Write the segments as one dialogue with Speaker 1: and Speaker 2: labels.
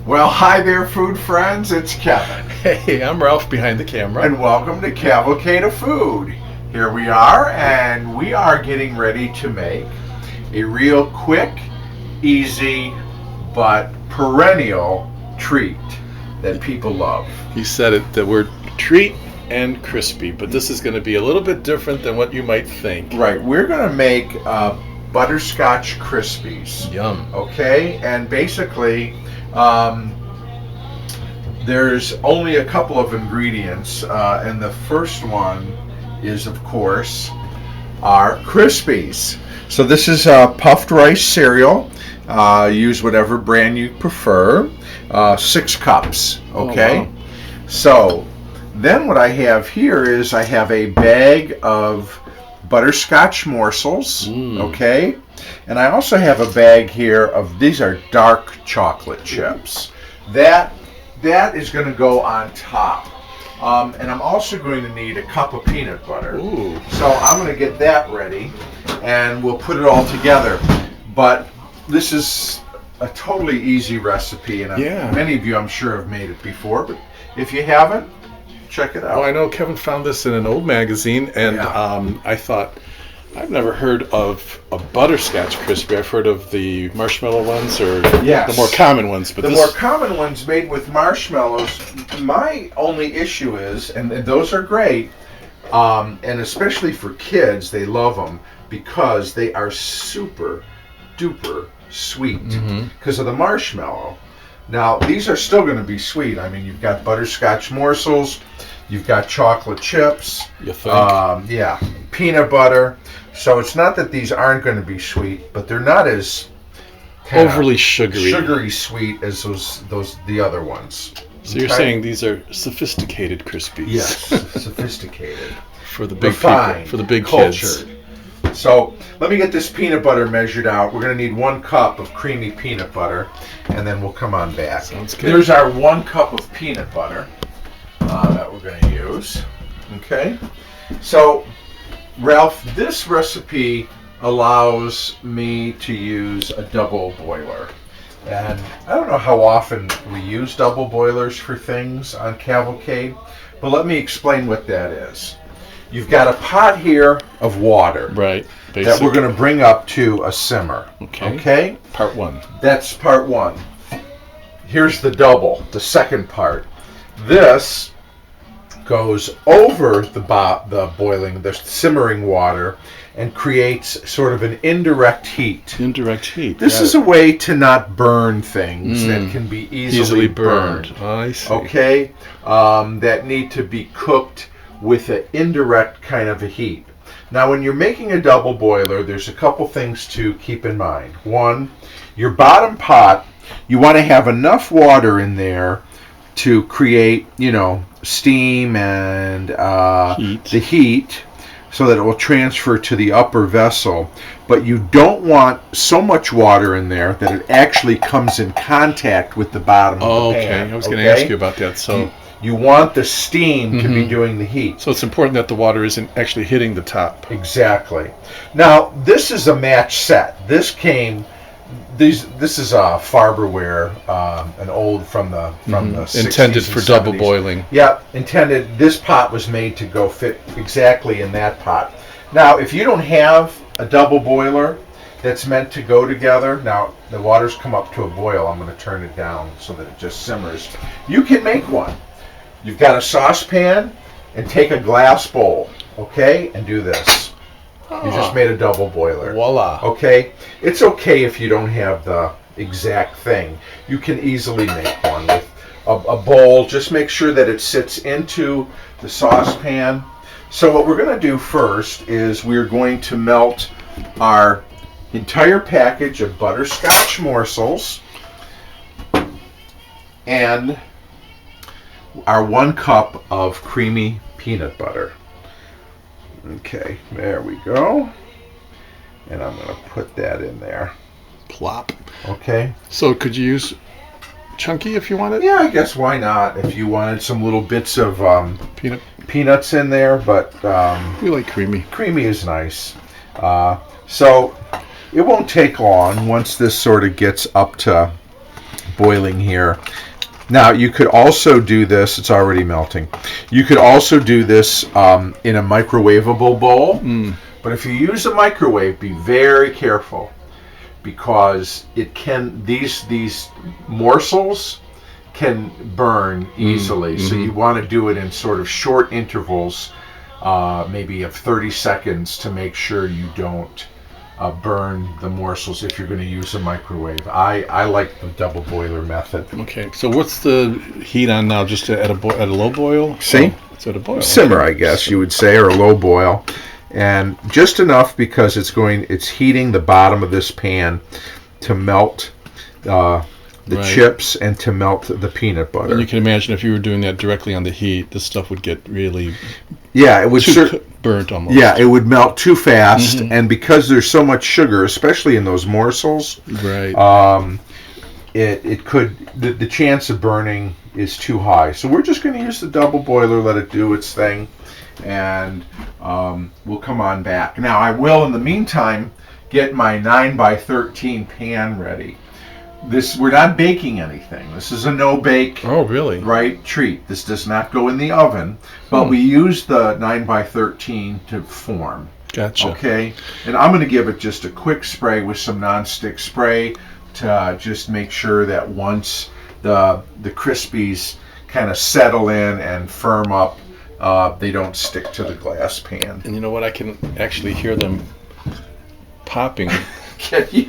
Speaker 1: Well, hi there, food friends. It's Kevin.
Speaker 2: Hey, I'm Ralph behind the camera.
Speaker 1: And welcome to Cavalcade of Food. Here we are, and we are getting ready to make a real quick, easy, but perennial treat that people love.
Speaker 2: You said it, the word treat and crispy, but this is going to be a little bit different than what you might think.
Speaker 1: Right, we're going to make Butterscotch Crispies.
Speaker 2: Yum.
Speaker 1: Okay, and basically, there's only a couple of ingredients, and the first one is, of course, our Crispies. So this is puffed rice cereal. Use whatever brand you prefer. 6 cups. Okay.
Speaker 2: Oh, wow.
Speaker 1: So then what I have here is I have a bag of butterscotch morsels. Okay. And I also have a bag here of, these are dark chocolate chips. That is going to go on top. And I'm also going to need a cup of peanut butter.
Speaker 2: Ooh.
Speaker 1: So I'm going to get that ready, and we'll put it all together. But this is a totally easy recipe, and many of you, I'm sure, have made it before. But if you haven't, check it out.
Speaker 2: Oh, I know Kevin found this in an old magazine, and I thought, I've never heard of a butterscotch crispy. I've heard of the marshmallow ones, or the more common ones. But
Speaker 1: the more common ones made with marshmallows. My only issue is, and those are great, and especially for kids, they love them because they are super duper sweet because of the marshmallow. Now, these are still going to be sweet. I mean, you've got butterscotch morsels, you've got chocolate chips,
Speaker 2: you think?
Speaker 1: Peanut butter. So it's not that these aren't going to be sweet, but they're not as
Speaker 2: overly sugary
Speaker 1: sweet as the other ones.
Speaker 2: So you're saying these are sophisticated Crispies?
Speaker 1: Yes, sophisticated.
Speaker 2: For the big
Speaker 1: refined,
Speaker 2: people, for the big
Speaker 1: cultured
Speaker 2: kids.
Speaker 1: So let me get this peanut butter measured out. We're going to need 1 cup of creamy peanut butter, and then we'll come on back.
Speaker 2: Sounds good.
Speaker 1: There's our 1 cup of peanut butter that we're going to use. Okay. So, Ralph, this recipe allows me to use a double boiler. And I don't know how often we use double boilers for things on Cavalcade, but let me explain what that is. You've got a pot here of water.
Speaker 2: Right.
Speaker 1: That we're going to bring up to a simmer. Okay?
Speaker 2: Part 1.
Speaker 1: That's part 1. Here's the double, the second part. This goes over the boiling, the simmering water, and creates sort of an indirect heat.
Speaker 2: Indirect heat.
Speaker 1: This is a way to not burn things that can be easily burned.
Speaker 2: Oh, I see.
Speaker 1: Okay? That need to be cooked with an indirect kind of a heat. Now, when you're making a double boiler, there's a couple things to keep in mind. 1, your bottom pot, you want to have enough water in there to create, steam and the heat so that it will transfer to the upper vessel. But you don't want so much water in there that it actually comes in contact with the bottom of the pan.
Speaker 2: I was going to ask you about that. So
Speaker 1: you want the steam to be doing the heat.
Speaker 2: So it's important that the water isn't actually hitting the top.
Speaker 1: Exactly. Now, this is a match set. This is a Farberware, an old from the 60s
Speaker 2: intended for
Speaker 1: 70s.
Speaker 2: Double boiling.
Speaker 1: Yeah, intended. This pot was made to go fit exactly in that pot. Now, if you don't have a double boiler that's meant to go together, now the water's come up to a boil. I'm going to turn it down so that it just simmers. You can make one. You've got a saucepan, and take a glass bowl, okay, and do this. You just made a double boiler.
Speaker 2: Voila.
Speaker 1: Okay? It's okay if you don't have the exact thing. You can easily make one with a bowl. Just make sure that it sits into the saucepan. So what we're going to do first is we're going to melt our entire package of butterscotch morsels and our 1 cup of creamy peanut butter. Okay, there we go. And I'm going to put that in there.
Speaker 2: Plop.
Speaker 1: Okay.
Speaker 2: So could you use chunky if you wanted?
Speaker 1: Yeah, I guess why not? If you wanted some little bits of
Speaker 2: peanuts
Speaker 1: in there, but
Speaker 2: we like creamy.
Speaker 1: Creamy is nice. So it won't take long once this sort of gets up to boiling here. Now, you could also do this, it's already melting. You could also do this in a microwavable bowl. But if you use a microwave, be very careful, because it can these morsels can burn easily. So you want to do it in sort of short intervals, maybe of 30 seconds, to make sure you don't burn the morsels if you're going to use a microwave. I like the double boiler method.
Speaker 2: Okay, so what's the heat on now? Just at a low boil?
Speaker 1: See?
Speaker 2: Oh, it's at a boil.
Speaker 1: Simmer, I guess you would say, or a low boil. And just enough, because it's heating the bottom of this pan to melt the chips and to melt the peanut butter.
Speaker 2: And you can imagine if you were doing that directly on the heat, this stuff would get really
Speaker 1: it would
Speaker 2: burnt almost.
Speaker 1: Yeah, it would melt too fast, and because there's so much sugar, especially in those morsels,
Speaker 2: right?
Speaker 1: It could the chance of burning is too high. So we're just going to use the double boiler, let it do its thing, and we'll come on back. Now I will, in the meantime, get my 9x13 pan ready. We're not baking anything. This is a no-bake.
Speaker 2: Oh, really?
Speaker 1: Right, treat. This does not go in the oven, but we use the 9x13 to form.
Speaker 2: Gotcha.
Speaker 1: Okay, and I'm going to give it just a quick spray with some non-stick spray to just make sure that once the Crispies kind of settle in and firm up, they don't stick to the glass pan.
Speaker 2: And you know what? I can actually hear them popping.
Speaker 1: Can you?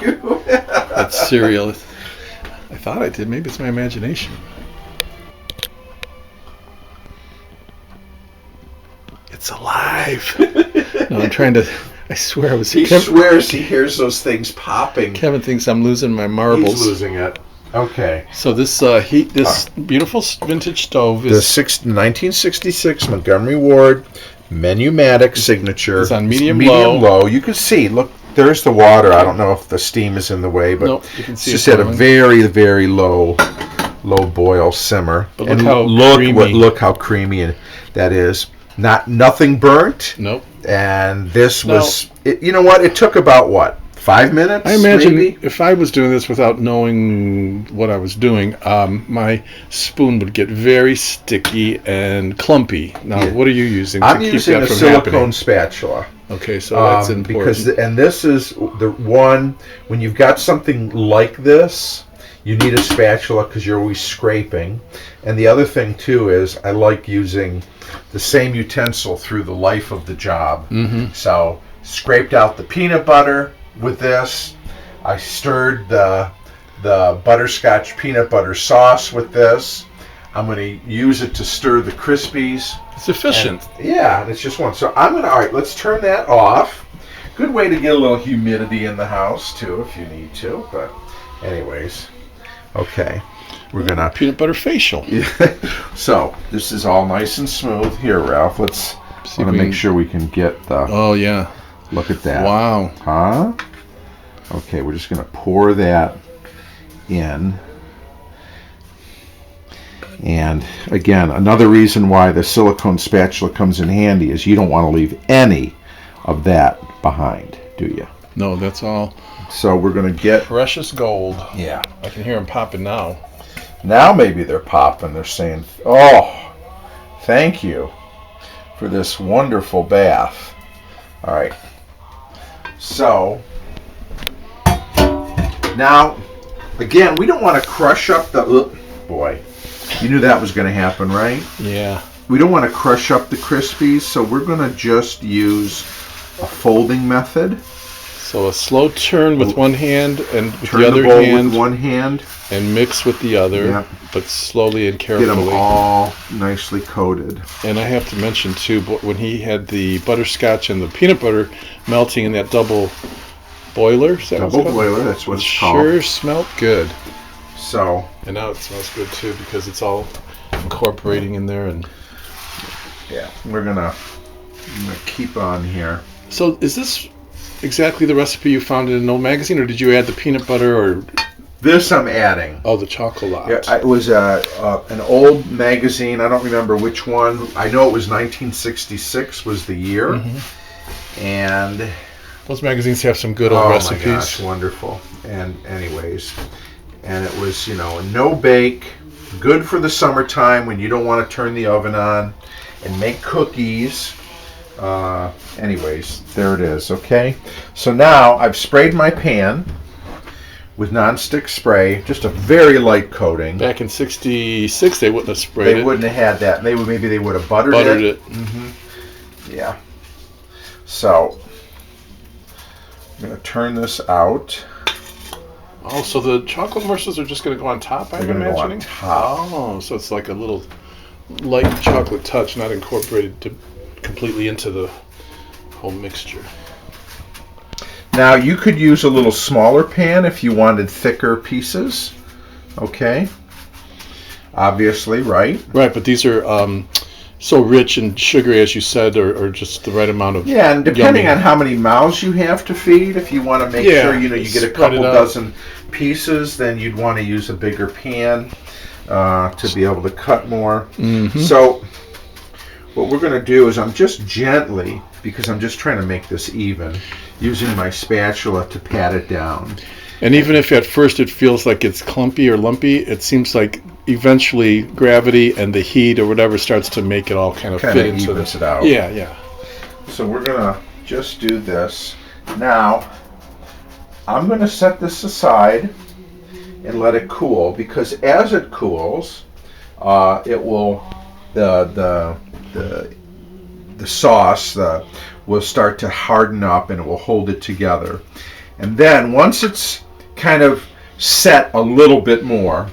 Speaker 2: That cereal. I thought I did. Maybe it's my imagination. It's alive. No, I'm trying to. I swear I was.
Speaker 1: He swears he hears those things popping.
Speaker 2: Kevin thinks I'm losing my marbles.
Speaker 1: He's losing it. Okay.
Speaker 2: So this beautiful vintage stove is
Speaker 1: the 1966 Montgomery Ward Menumatic signature.
Speaker 2: It's on
Speaker 1: medium
Speaker 2: low.
Speaker 1: low. You can see. Look. There's the water. I don't know if the steam is in the way, but
Speaker 2: nope, you can see
Speaker 1: it's just at a very, very low boil simmer.
Speaker 2: But
Speaker 1: and look how creamy that is. Nothing burnt.
Speaker 2: Nope.
Speaker 1: And this was. You know what? It took about 5 minutes?
Speaker 2: I imagine
Speaker 1: maybe?
Speaker 2: If I was doing this without knowing what I was doing, my spoon would get very sticky and clumpy. Now, what are you using to keep
Speaker 1: using
Speaker 2: that
Speaker 1: a
Speaker 2: from
Speaker 1: silicone
Speaker 2: happening?
Speaker 1: spatula.
Speaker 2: Okay, so that's important.
Speaker 1: And this is the one, when you've got something like this, you need a spatula because you're always scraping. And the other thing, too, is I like using the same utensil through the life of the job. So, scraped out the peanut butter with this. I stirred the butterscotch peanut butter sauce with this. I'm going to use it to stir the Crispies.
Speaker 2: It's efficient.
Speaker 1: And it's just one. So all right, let's turn that off. Good way to get a little humidity in the house, too, if you need to. But anyways, okay. We're going to...
Speaker 2: Peanut butter facial.
Speaker 1: So, this is all nice and smooth. Here, Ralph, let's make sure we can get the...
Speaker 2: Oh, yeah.
Speaker 1: Look at that.
Speaker 2: Wow.
Speaker 1: Huh? Okay, we're just going to pour that in. And again, another reason why the silicone spatula comes in handy is you don't want to leave any of that behind, do you?
Speaker 2: No, that's all.
Speaker 1: So we're going to get...
Speaker 2: precious gold.
Speaker 1: Yeah.
Speaker 2: I can hear them popping now.
Speaker 1: Now maybe they're popping. They're saying, oh, thank you for this wonderful bath. All right. So, now, again, we don't want to crush up the... boy. You knew that was going to happen, right?
Speaker 2: Yeah.
Speaker 1: We don't want to crush up the Crispies, so we're going to just use a folding method.
Speaker 2: So a slow turn with one hand and with
Speaker 1: Turn
Speaker 2: the other
Speaker 1: bowl
Speaker 2: hand
Speaker 1: with one hand.
Speaker 2: And mix with the other, but slowly and carefully.
Speaker 1: Get them all nicely coated.
Speaker 2: And I have to mention, too, when he had the butterscotch and the peanut butter melting in that double boiler.
Speaker 1: Double boiler, that's what it's called.
Speaker 2: Sure smelled good.
Speaker 1: So.
Speaker 2: And now it smells good, too, because it's all incorporating in there. And
Speaker 1: yeah, I'm gonna keep on here.
Speaker 2: So is this exactly the recipe you found in an old magazine, or did you add the peanut butter, or...
Speaker 1: This I'm adding.
Speaker 2: Oh, the chocolate.
Speaker 1: Yeah, it was an old magazine. I don't remember which one. I know it was 1966 was the year. Mm-hmm. And
Speaker 2: those magazines have some good old recipes.
Speaker 1: Oh my gosh, wonderful. And anyways, and it was, no bake, good for the summertime when you don't want to turn the oven on and make cookies. Anyways, there it is. Okay, so now I've sprayed my pan with nonstick spray, just a very light coating.
Speaker 2: Back in '66, they wouldn't have sprayed it.
Speaker 1: They wouldn't have had that. Maybe they would have buttered it. Mm-hmm. Yeah. So I'm going to turn this out.
Speaker 2: Oh, so the chocolate morsels are just going to go on top, I'm imagining?
Speaker 1: Go on top.
Speaker 2: Oh, so it's like a little light chocolate touch, not incorporated completely into the whole mixture.
Speaker 1: Now, you could use a little smaller pan if you wanted thicker pieces. Okay. Obviously, right?
Speaker 2: Right, but these are so rich and sugary, as you said, or just the right amount of
Speaker 1: and depending on how many mouths you have to feed, if you want to make sure you get a couple dozen pieces, then you'd want to use a bigger pan to be able to cut more.
Speaker 2: Mm-hmm.
Speaker 1: So what we're going to do is I'm just gently, because I'm just trying to make this even, using my spatula to pat it down.
Speaker 2: And even if at first it feels like it's clumpy or lumpy, it seems like eventually gravity and the heat or whatever starts to make it all kind of fit into
Speaker 1: it out.
Speaker 2: Yeah.
Speaker 1: So we're going to just do this. Now, I'm going to set this aside and let it cool, because as it cools, it will the sauce will start to harden up and it will hold it together. And then once it's kind of set a little bit more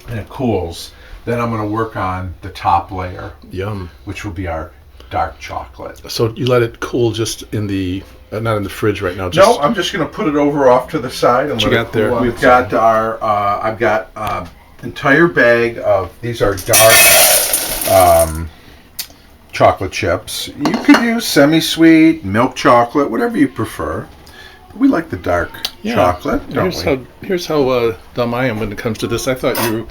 Speaker 1: and it cools, then I'm going to work on the top layer.
Speaker 2: Yum.
Speaker 1: Which will be our dark chocolate.
Speaker 2: So you let it cool just in the not in the fridge right now.
Speaker 1: No, I'm just going to put it over off to the side and let it cool. There? We've got our I've got entire bag of these are dark chocolate chips. You could use semi-sweet, milk chocolate, whatever you prefer. We like the dark chocolate, don't we?
Speaker 2: Here's how dumb I am when it comes to this. I thought when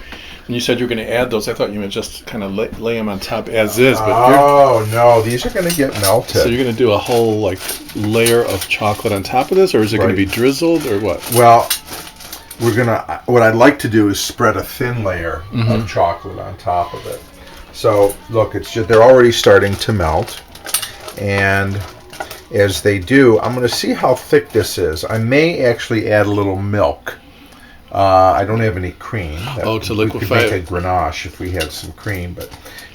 Speaker 2: you said you were going to add those, I thought you meant just kind of lay them on top as is.
Speaker 1: But no, these are going to get melted.
Speaker 2: So you're going to do a whole layer of chocolate on top of this, or is it going to be drizzled, or what?
Speaker 1: Well, what I'd like to do is spread a thin layer of chocolate on top of it. So look, they're already starting to melt, and as they do, I'm going to see how thick this is. I may actually add a little milk. I don't have any cream.
Speaker 2: To liquefy.
Speaker 1: We could make a ganache if we had some cream,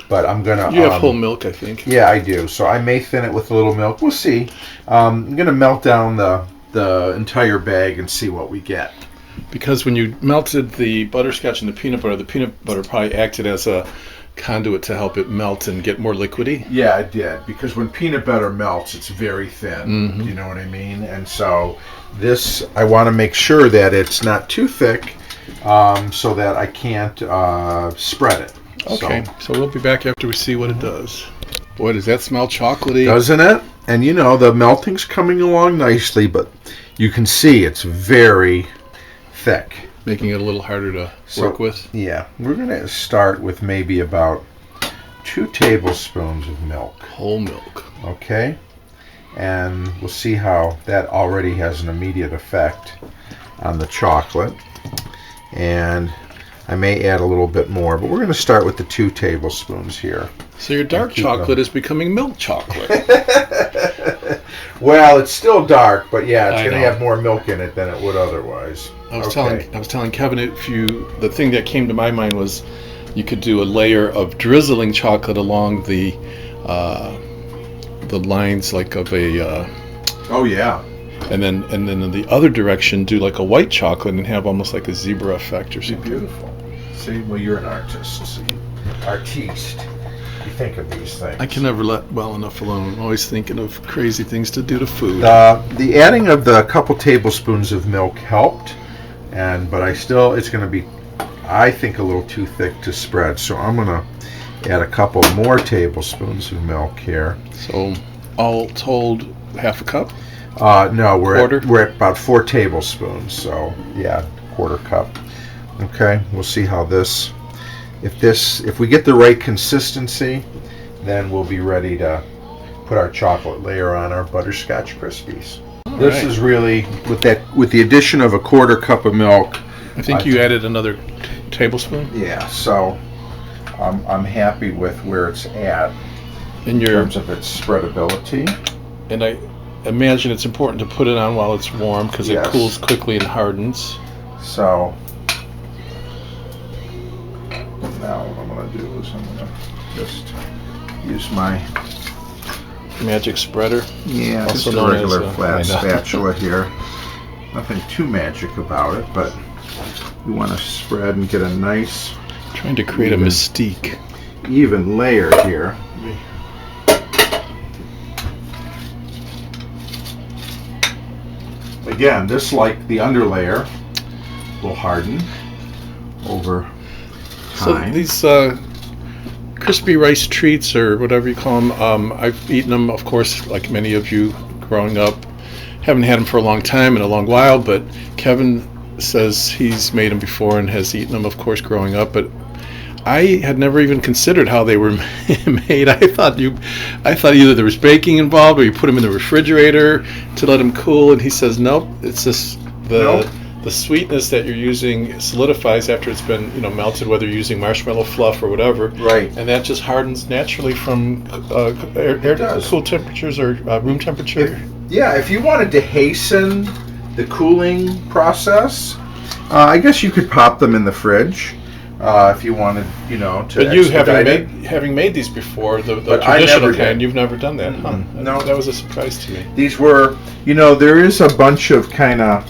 Speaker 1: but I'm going to...
Speaker 2: You have whole milk, I think.
Speaker 1: Yeah, I do. So I may thin it with a little milk. We'll see. I'm going to melt down the entire bag and see what we get.
Speaker 2: Because when you melted the butterscotch and the peanut butter probably acted as a conduit to help it melt and get more liquidy.
Speaker 1: Yeah, it did, because when peanut butter melts, it's very thin. You know what I mean? And so this, I want to make sure that it's not too thick, so that I can't spread it.
Speaker 2: Okay, so we'll be back after we see what it does. Boy, does that smell chocolatey.
Speaker 1: Doesn't it? And the melting's coming along nicely, but you can see it's very thick.
Speaker 2: Making it a little harder to work with.
Speaker 1: Yeah, we're going to start with maybe about 2 tablespoons of milk.
Speaker 2: Whole milk.
Speaker 1: Okay, and we'll see how that already has an immediate effect on the chocolate. And I may add a little bit more, but we're going to start with the 2 tablespoons here.
Speaker 2: So your dark chocolate is becoming milk chocolate.
Speaker 1: Well, it's still dark, but yeah, it's going to have more milk in it than it would otherwise.
Speaker 2: I was telling Kevin, the thing that came to my mind was you could do a layer of drizzling chocolate along the lines like of a
Speaker 1: oh yeah,
Speaker 2: and then in the other direction do like a white chocolate and have almost like a zebra effect or something.
Speaker 1: Beautiful. See, well, you're an artist. Artiste. You think of these things.
Speaker 2: I can never let well enough alone. I'm always thinking of crazy things to do to food.
Speaker 1: The adding of the couple tablespoons of milk helped, but it's going to be, I think, a little too thick to spread. So I'm going to add a couple more tablespoons of milk here.
Speaker 2: So all told, half a cup?
Speaker 1: No, we're at about 4 tablespoons. So yeah, quarter cup. Okay, we'll see how this. If we get the right consistency, then we'll be ready to put our chocolate layer on our Butterscotch Crispies. This is really, with the addition of a quarter cup of milk,
Speaker 2: I think you added another tablespoon.
Speaker 1: Yeah, so I'm happy with where it's at
Speaker 2: in
Speaker 1: terms of its spreadability.
Speaker 2: And I imagine it's important to put it on while it's warm because
Speaker 1: Yes.
Speaker 2: it cools quickly and hardens.
Speaker 1: So now what I'm going to do is I'm going to just use my
Speaker 2: magic spreader.
Speaker 1: Yeah,
Speaker 2: also
Speaker 1: just a
Speaker 2: known
Speaker 1: regular
Speaker 2: as
Speaker 1: flat spatula here. Nothing too magic about it, but you want to spread and get a nice,
Speaker 2: trying to create a mystique,
Speaker 1: even layer here. Again, just like the underlayer will harden over time.
Speaker 2: So these crispy rice treats, or whatever you call them, I've eaten them, of course, like many of you growing up. Haven't had them for a long time, in a long while, but Kevin says he's made them before and has eaten them, of course, growing up. But I had never even considered how they were made. I thought either there was baking involved or you put them in the refrigerator to let them cool. And he says, nope, it's just the sweetness that you're using solidifies after it's been melted, whether you're using marshmallow fluff or whatever.
Speaker 1: Right.
Speaker 2: And that just hardens naturally from cool temperatures or room temperature.
Speaker 1: If you wanted to hasten the cooling process, I guess you could pop them in the fridge. If you wanted, to.
Speaker 2: But you having made these before, the traditional kind, you've never done that, huh?
Speaker 1: No,
Speaker 2: that was a surprise to me.
Speaker 1: These were, there is a bunch of kind of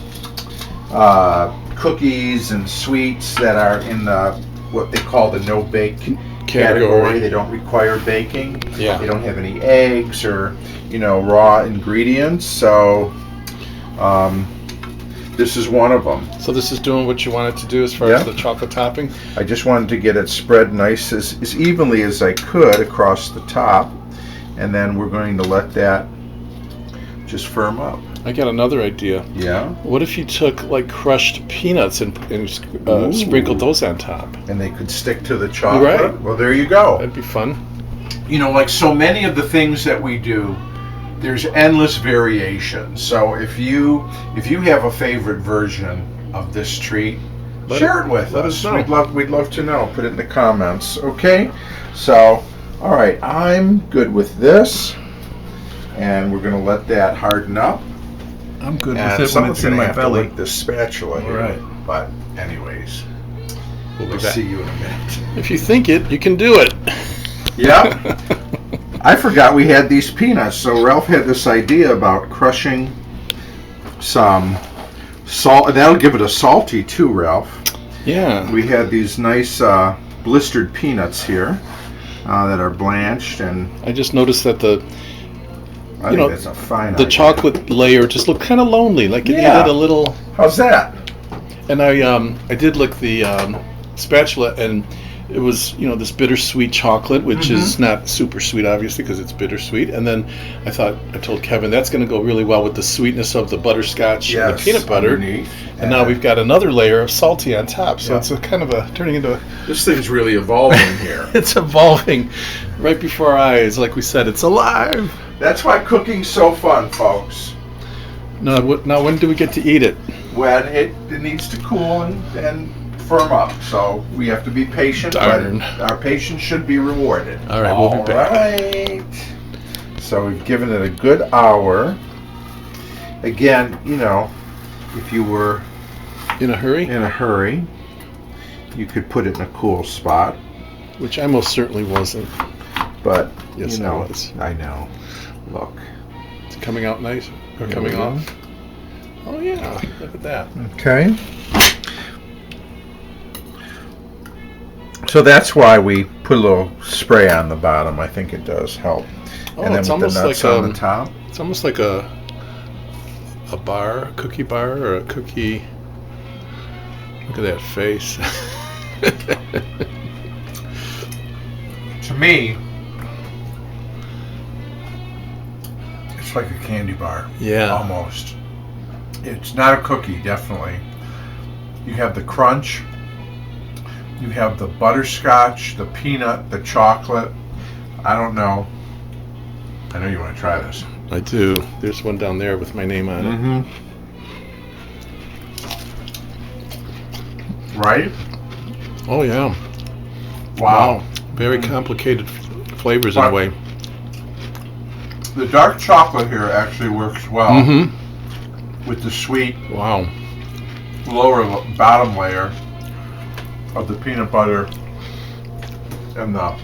Speaker 1: cookies and sweets that are in the what they call the no bake category. They don't require baking.
Speaker 2: Yeah.
Speaker 1: They don't have any eggs or raw ingredients. So this is one of them.
Speaker 2: So this is doing what you wanted to do as far as the chocolate topping?
Speaker 1: I just wanted to get it spread nice as evenly as I could across the top, and then we're going to let that just firm up.
Speaker 2: I got another idea.
Speaker 1: Yeah?
Speaker 2: What if you took like crushed peanuts and sprinkled those on top?
Speaker 1: And they could stick to the chocolate?
Speaker 2: Right.
Speaker 1: Well, there you go.
Speaker 2: That'd be fun.
Speaker 1: Like so many of the things that we do, there's endless variation. So if you have a favorite version of this treat, share it with us. We'd love to know. Put it in the comments. Okay? So, all right, I'm good with this, and we're going to let that harden up.
Speaker 3: I'm good with it when it's in my belly.
Speaker 1: Lick this spatula here.
Speaker 2: Right.
Speaker 1: But anyways, we'll see you in a minute.
Speaker 2: If you think it, you can do it.
Speaker 1: Yeah. I forgot we had these peanuts, so Ralph had this idea about crushing some salt. That'll give it a salty too, Ralph.
Speaker 2: Yeah.
Speaker 1: We had these nice blistered peanuts here that are blanched, and
Speaker 2: I just noticed that
Speaker 1: I think that's a fine
Speaker 2: the
Speaker 1: idea.
Speaker 2: chocolate layer just looked kind of lonely, like it needed a little.
Speaker 1: How's that?
Speaker 2: And I did lick the spatula, and it was this bittersweet chocolate, which is not super sweet, obviously, because it's bittersweet. And then I told Kevin that's going to go really well with the sweetness of the butterscotch and the peanut butter.
Speaker 1: Underneath.
Speaker 2: And now we've got another layer of salty on top. So it's turning into a.
Speaker 1: This thing's really evolving here.
Speaker 2: It's evolving right before our eyes. Like we said, it's alive.
Speaker 1: That's why cooking's so fun, folks.
Speaker 2: Now, when do we get to eat it?
Speaker 1: When it needs to cool and firm up. So we have to be patient.
Speaker 2: Darn.
Speaker 1: But our patience should be rewarded.
Speaker 2: All right, we'll be back.
Speaker 1: All right. So we've given it a good hour. Again, if you were
Speaker 2: in a hurry,
Speaker 1: you could put it in a cool spot.
Speaker 2: Which I most certainly wasn't.
Speaker 1: But
Speaker 2: yes, I was.
Speaker 1: I know. Look,
Speaker 2: it's coming out nice. Or coming off. Oh yeah, look at that.
Speaker 1: Okay. So that's why we put a little spray on the bottom. I think it does help.
Speaker 2: Oh,
Speaker 1: and then
Speaker 2: it's
Speaker 1: with
Speaker 2: almost
Speaker 1: the nuts
Speaker 2: like
Speaker 1: on the top.
Speaker 2: It's almost like a cookie bar, or a cookie. Look at that face.
Speaker 1: To me, it's like a candy bar.
Speaker 2: Yeah.
Speaker 1: Almost. It's not a cookie, definitely. You have the crunch. You have the butterscotch, the peanut, the chocolate. I don't know. I know you want to try this.
Speaker 2: I do. There's one down there with my name on it.
Speaker 1: right?
Speaker 2: Oh yeah.
Speaker 1: Wow.
Speaker 2: Very complicated flavors in a way.
Speaker 1: The dark chocolate here actually works well with the sweet
Speaker 2: Wow.
Speaker 1: bottom layer of the peanut butter and the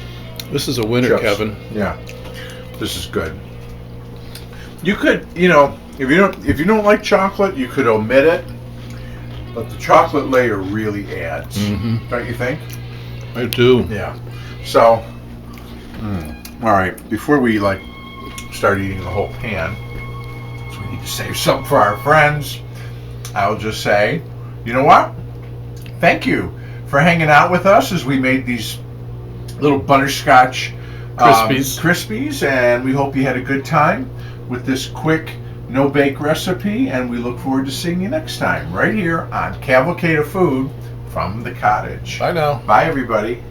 Speaker 2: This is a winner,
Speaker 1: chips.
Speaker 2: Kevin.
Speaker 1: Yeah, this is good. You could, if you don't like chocolate, you could omit it, but the chocolate layer really adds, don't you think?
Speaker 2: I do.
Speaker 1: Yeah. So, all right. Before we start eating the whole pan, so we need to save some for our friends. I'll just say, you know what? Thank you for hanging out with us as we made these little butterscotch crispies, and we hope you had a good time with this quick no-bake recipe, and we look forward to seeing you next time right here on Cavalcade of Food from the Cottage.
Speaker 2: Bye now.
Speaker 1: Bye, everybody.